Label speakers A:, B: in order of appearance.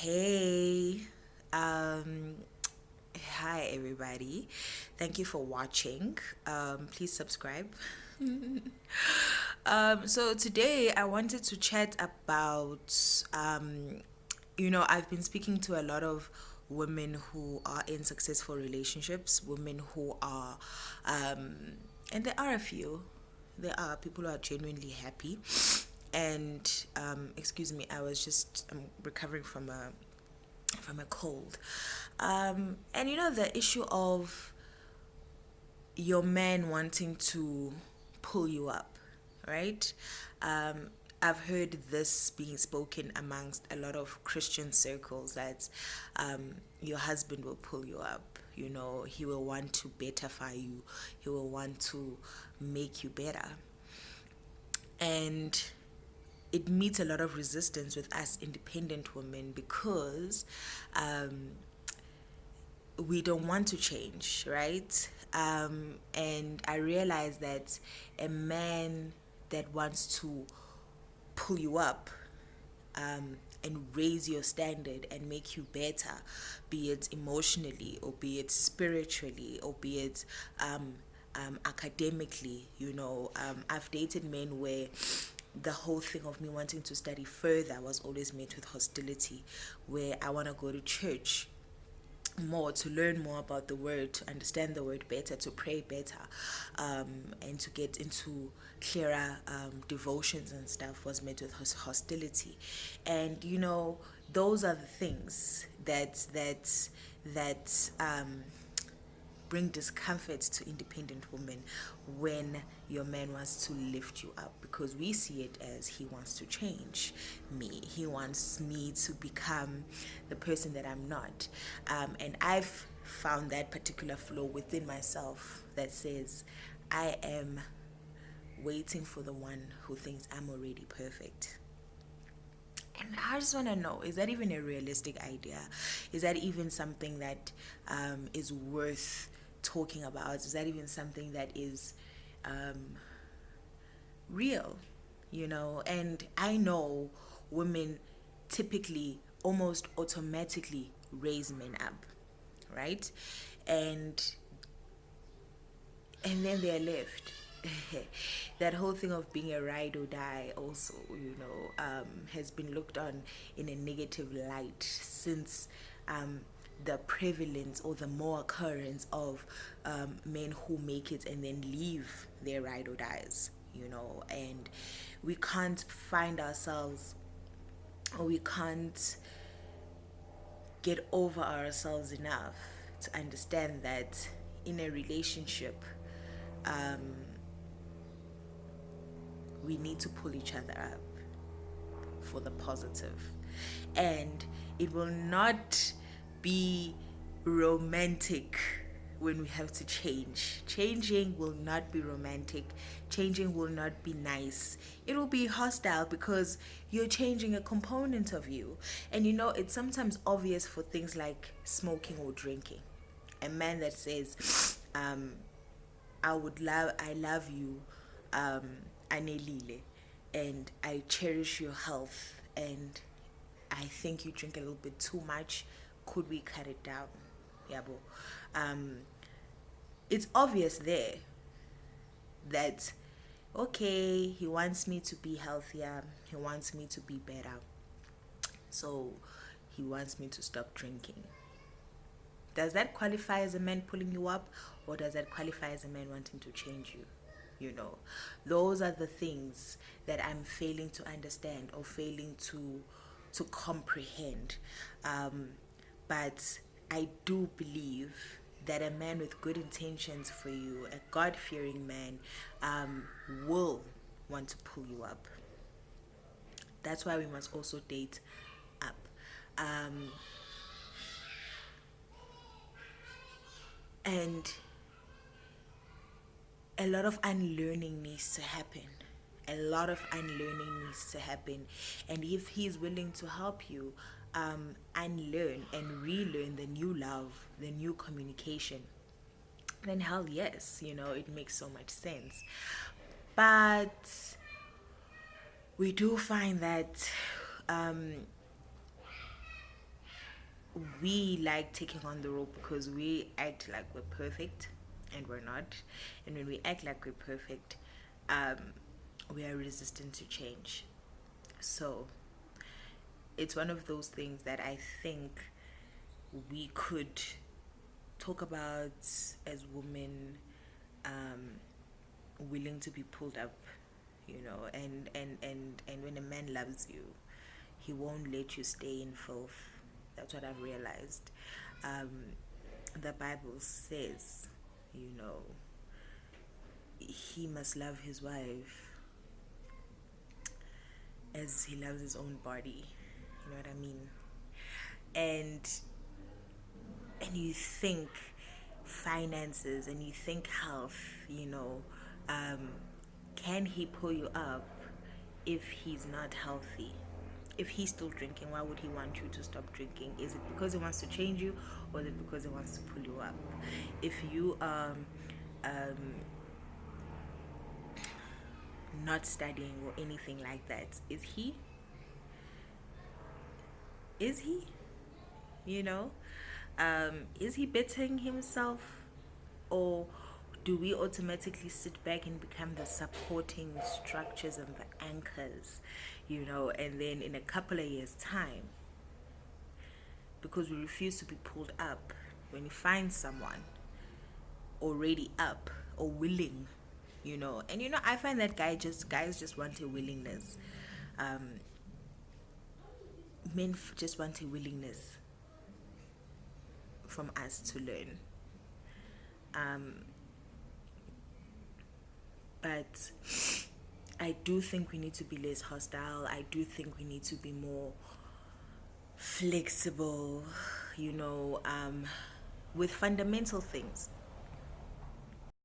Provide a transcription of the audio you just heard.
A: Hey, um, hi everybody. Thank you for watching. Please subscribe. So today I wanted to chat about, I've been speaking to a lot of women who are in successful relationships, women who are, and there are a few, there are people who are genuinely happy. And excuse me, I'm recovering from a cold. And the issue of your man wanting to pull you up, right? Um, I've heard this being spoken amongst a lot of Christian circles that your husband will pull you up. He will want to betterfy you, he will want to make you better. And it meets a lot of resistance with us independent women because um, we don't want to change, right? And I realize that a man that wants to pull you up and raise your standard and make you better, be it emotionally or be it spiritually or be it academically. I've dated men where the whole thing of me wanting to study further was always met with hostility, where I want to go to church more to learn more about the word, to understand the word better, to pray better, and to get into clearer devotions and stuff was met with hostility. And those are the things that bring discomfort to independent women when your man wants to lift you up, because we see it as he wants to change me. He wants me to become the person that I'm not. And I've found that particular flaw within myself that says, I am waiting for the one who thinks I'm already perfect. And I just want to know, is that even a realistic idea? Is that even something that is worth talking about? Is that even something that is real? And I know women typically almost automatically raise men up, right? And then they're left. That whole thing of being a ride or die also, has been looked on in a negative light since the prevalence or the more occurrence of men who make it and then leave their ride or dies, and we can't find ourselves, or we can't get over ourselves enough to understand that in a relationship, we need to pull each other up for the positive. And it will not be romantic when we have to change. Changing will not be romantic. Changing will not be nice. It will be hostile because you're changing a component of you. And it's sometimes obvious for things like smoking or drinking. A man that says, I love you, Anelile, and I cherish your health, and I think you drink a little bit too much. Could we cut it down? Yabo. Um, it's obvious there that, okay, he wants me to be healthier, he wants me to be better, so he wants me to stop drinking. Does that qualify as a man pulling you up, or does that qualify as a man wanting to change you? Those are the things that I'm failing to understand or failing to comprehend. But I do believe that a man with good intentions for you, a God-fearing man, will want to pull you up. That's why we must also date up. And a lot of unlearning needs to happen. A lot of unlearning needs to happen. And if he's willing to help you unlearn and relearn the new love, the new communication, then hell yes, it makes so much sense. But we do find that we like taking on the role because we act like we're perfect and we're not. And when we act like we're perfect, um, we are resistant to change. So it's one of those things that I think we could talk about as women, um, willing to be pulled up, and when a man loves you, he won't let you stay in filth. That's what I've realized. um, the Bible says, you know he must love his wife as he loves his own body. You know what I mean? And you think finances and you think health, um, can he pull you up if he's not healthy? If he's still drinking, why would he want you to stop drinking? Is it because he wants to change you, or is it because he wants to pull you up? If you um, not studying or anything like that, is he you know is he bettering himself, or do we automatically sit back and become the supporting structures and the anchors, and then in a couple of years time, because we refuse to be pulled up, when you find someone already up or willing, and I find that guys just want a willingness. Men just want a willingness from us to learn. But I do think we need to be less hostile. I do think we need to be more flexible, with fundamental things.